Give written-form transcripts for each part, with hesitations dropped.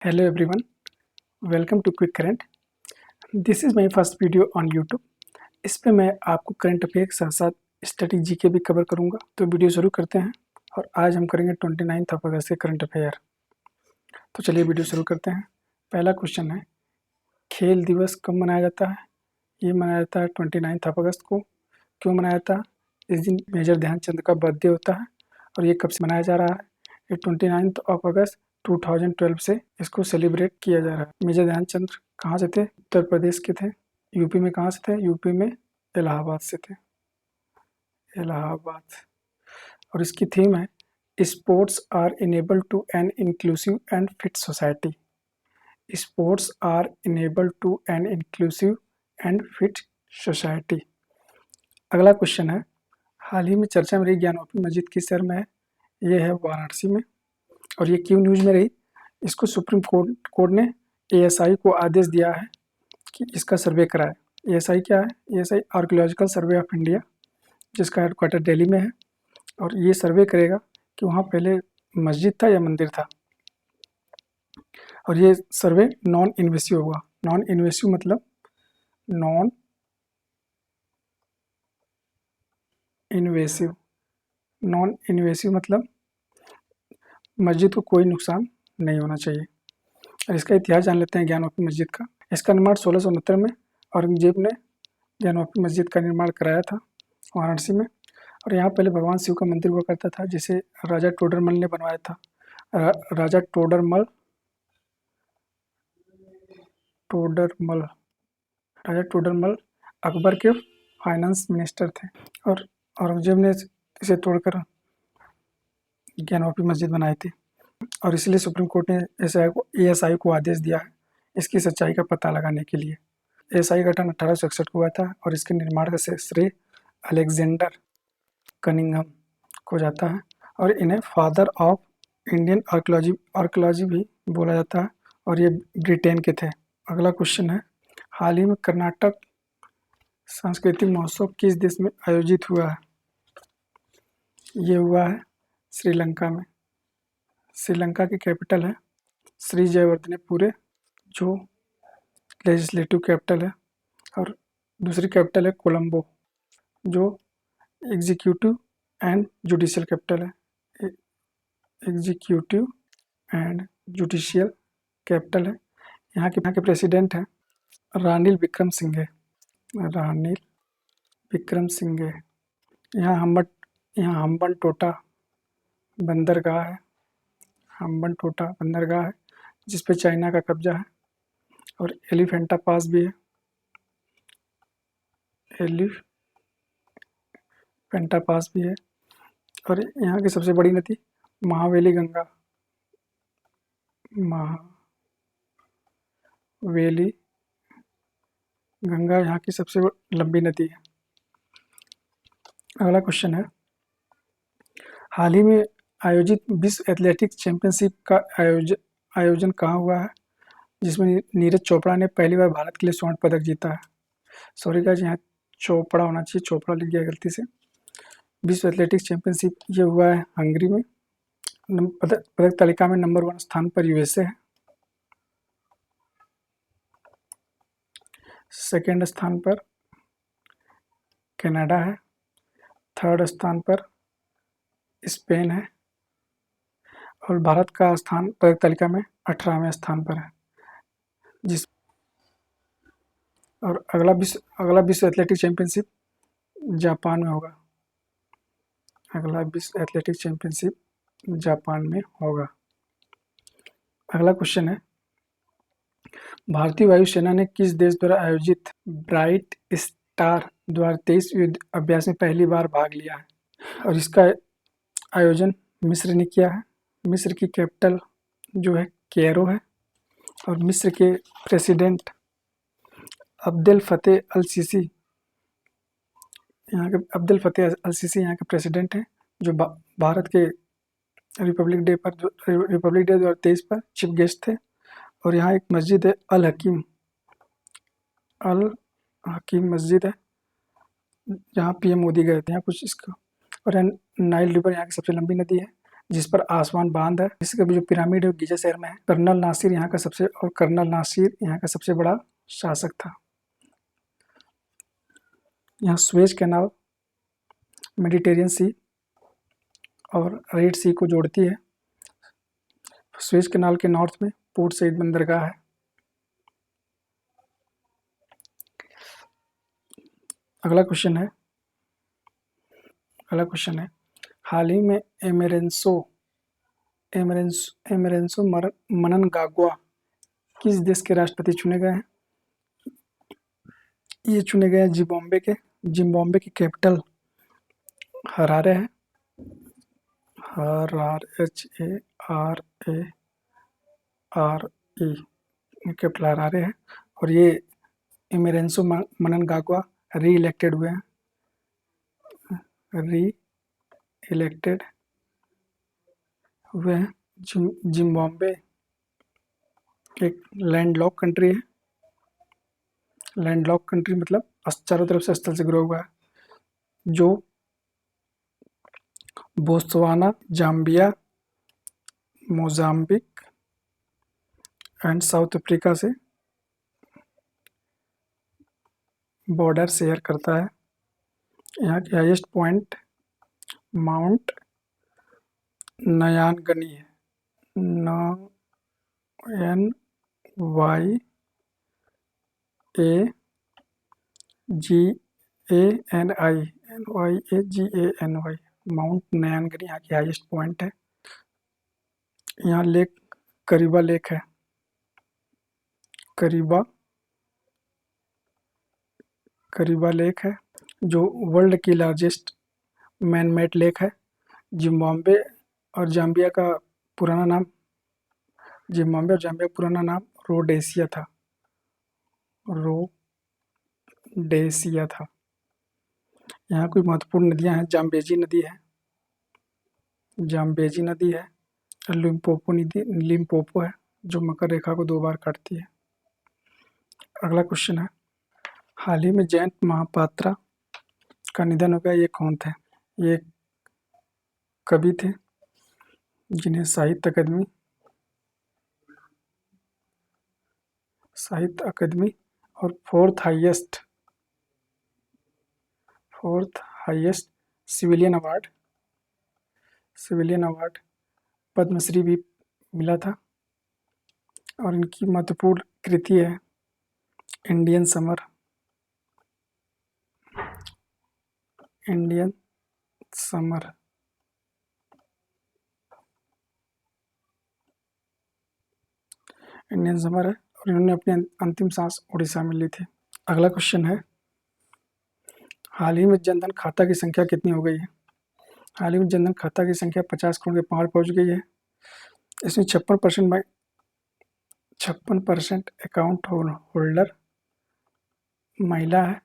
Hello everyone, welcome to Quick Current. This is my first video on YouTube. इस पे मैं आपको current affair के साथ साथ स्टैटिक जीके भी कवर करूँगा। तो वीडियो शुरू करते हैं और आज हम करेंगे 29 अगस्त के करंट अफेयर। तो चलिए वीडियो शुरू करते हैं। पहला क्वेश्चन है, खेल दिवस कब मनाया जाता है? ये मनाया जाता है 29 अगस्त को। क्यों मनाया जाता है? इस दिन मेजर ध्यानचंद का बर्थडे होता है और ये कब से मनाया जा रहा है? ये 29 अगस्त 2012 से इसको सेलिब्रेट किया जा रहा है। मेजर ध्यानचंद कहाँ से थे? उत्तर प्रदेश के थे। यूपी में कहाँ से थे? यूपी में इलाहाबाद से थे। इलाहाबाद। और इसकी थीम है, sports are enable to an inclusive and fit society. Sports are enable to an inclusive and fit society. अगला क्वेश्चन है, हाल ही में चर्चा में रही ज्ञानवापी मस्जिद किस शहर में है? ये है वाराणसी में। और ये क्यों न्यूज़ में रही? इसको सुप्रीम कोर्ट ने एएसआई को आदेश दिया है कि इसका सर्वे कराए। एएसआई क्या है? ASI archaeological survey of India, जिसका हेडक्वार्टर दिल्ली में है। और ये सर्वे करेगा कि वहाँ पहले मस्जिद था या मंदिर था। और ये सर्वे नॉन इन्वेसिव होगा। नॉन इन्वेसिव मतलब नॉन इन्वेसिव नॉन इन्वेसिव मतलब मस्जिद को कोई नुकसान नहीं होना चाहिए। और इसका इतिहास जान लेते हैं ज्ञानवापी मस्जिद का। इसका निर्माण 1669 में औरंगजेब ने ज्ञानवापी मस्जिद का निर्माण कराया था वाराणसी में। और यहाँ पहले भगवान शिव का मंदिर हुआ करता था, जिसे राजा टोडरमल ने बनवाया था। राजा टोडरमल राजा टोडरमल अकबर के फाइनेंस मिनिस्टर थे और औरंगजेब ने इसे तोड़कर ज्ञानवापी मस्जिद बनाई थी। और इसलिए सुप्रीम कोर्ट ने एएसआई को आदेश दिया है इसकी सच्चाई का पता लगाने के लिए। एएसआई का गठन 1861 को हुआ था और इसके निर्माण का श्रेय अलेक्जेंडर कनिंघम को जाता है। और इन्हें फादर ऑफ इंडियन आर्कियोलॉजी भी बोला जाता है और ये ब्रिटेन के थे। अगला क्वेश्चन है, हाल ही में कर्नाटक सांस्कृतिक महोत्सव किस देश में आयोजित हुआ है? ये हुआ है श्रीलंका में। श्रीलंका की कैपिटल है श्री जयवर्धनेपुरे, जो लेजिस्लेटिव कैपिटल है। और दूसरी कैपिटल है कोलंबो, जो एग्जीक्यूटिव एंड जुडिशियल कैपिटल है। एग्जीक्यूटिव एंड जुडिशियल कैपिटल है। यहाँ के प्रेसिडेंट हैं रानिल विक्रमसिंघे। रानिल विक्रमसिंघे। यहाँ हम्बन टोटा बंदरगाह है। हम्बन टोटा बंदरगाह है जिस पे चाइना का कब्जा है। और एलिफेंटा पास भी है। एलिफेंटा पास भी है। और यहाँ की सबसे बड़ी नदी महावेली गंगा यहाँ की सबसे लंबी नदी है। अगला क्वेश्चन है, हाल ही में आयोजित विश्व एथलेटिक्स चैंपियनशिप का आयोजन कहाँ हुआ है, जिसमें नीरज चोपड़ा ने पहली बार भारत के लिए स्वर्ण पदक जीता है? सॉरी गाइस, यहाँ चोपड़ा होना चाहिए, चोपड़ा लिख गया गलती से। विश्व एथलेटिक्स चैंपियनशिप ये हुआ है हंगरी में। पदक तालिका में नंबर 1 स्थान पर यूएसए है। सेकेंड स्थान पर कनाडा है। थर्ड स्थान पर स्पेन है। और भारत का स्थान पदक तालिका में 18वें स्थान पर है। और अगला विश्व एथलेटिक्स चैंपियनशिप जापान में होगा। अगला विश्व एथलेटिक्स चैंपियनशिप जापान में होगा। अगला क्वेश्चन है, भारतीय वायुसेना ने किस देश द्वारा आयोजित ब्राइट स्टार 2023 युद्ध अभ्यास में पहली बार भाग लिया है? और इसका आयोजन मिस्र ने किया है। मिस्र की कैपिटल जो है कैरो है। और मिस्र के प्रेसिडेंट अब्देल फतेह अल सीसी यहाँ के प्रेसिडेंट हैं, जो भारत के रिपब्लिक डे 2023 पर चीफ गेस्ट थे। और यहाँ एक मस्जिद है अल हकीम मस्जिद है, जहाँ पीएम मोदी गए थे। यहाँ कुछ इसका। और नाइल रिवर यहाँ की सबसे लंबी नदी है, जिस पर आसमान बांध है। इसका जो पिरामिड है गीजा शहर में है। कर्नल नासिर यहाँ का सबसे बड़ा शासक था। यहाँ स्वेज कैनाल मेडिटेरियन सी और रेड सी को जोड़ती है। स्वेज कैनाल के नॉर्थ में पोर्ट सईद बंदरगाह है। अगला क्वेश्चन है हाल ही में एमेरेंसो मननगागवा किस देश के राष्ट्रपति चुने गए हैं? ये चुने गए हैं जिम्बाब्वे के कैपिटल हरारे है। HARARE कैपिटल हरारे है। और ये एमेरेंसो मननगागवा री इलेक्टेड हुए हैं। जिम्बाब्वे एक लैंडलॉक कंट्री है। लैंडलॉक कंट्री मतलब चारों तरफ से स्थल से घिरा हुआ है, जो Botswana, Zambia, Mozambique and south Africa से बॉर्डर शेयर करता है। यहाँ की हाईएस्ट पॉइंट माउंट नयानगनी है। NYAGANI माउंट नयानगनी यहाँ की हाईएस्ट पॉइंट है। यहाँ करीबा लेक है। करीबा लेक है जो वर्ल्ड की लार्जेस्ट मैन मेड लेक है। जिम्बाब्वे और जाम्बिया का पुराना नाम रोडेसिया था। यहाँ कोई महत्वपूर्ण नदियाँ हैं। जाम्बेजी नदी है। लिम्पोपो है जो मकर रेखा को 2 बार काटती है। अगला क्वेश्चन है हाल ही में जयंत महापात्रा का निधन हो गया। ये कौन थे? ये कवि थे जिन्हें साहित्य अकादमी और fourth highest civilian award Padma Shri भी मिला था। और इनकी महत्वपूर्ण कृति है इंडियन समर। है और इन्होंने अपनी अंतिम सांस उड़ीसा में ली थी। अगला क्वेश्चन है हाल ही में जनधन खाता की संख्या कितनी हो गई है? हाल ही में जनधन खाता की संख्या 50 करोड़ के पार पहुंच गई है। इसमें 56% अकाउंट होल्डर महिला है।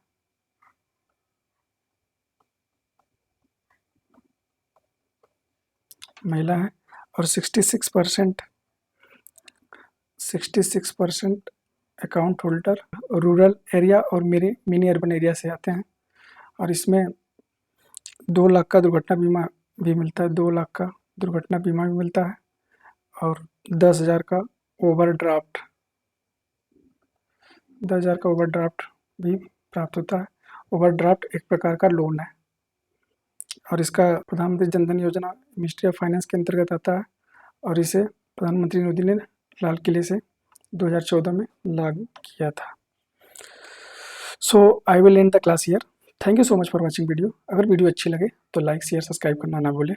और 66% अकाउंट होल्डर रूरल एरिया और मिनी अर्बन एरिया से आते हैं। और इसमें 2 लाख का दुर्घटना बीमा भी मिलता है। 2 लाख का दुर्घटना बीमा भी मिलता है और 10,000 का ओवरड्राफ्ट भी प्राप्त होता है। ओवरड्राफ्ट एक प्रकार का लोन है और इसका प्रधानमंत्री जनधन योजना मिनिस्ट्री ऑफ फाइनेंस के अंतर्गत आता है और इसे प्रधानमंत्री मोदी ने लाल किले से 2014 में लागू किया था। So I will end the class here. Thank you so much for watching video. अगर वीडियो अच्छी लगे तो लाइक शेयर सब्सक्राइब करना ना भूलें।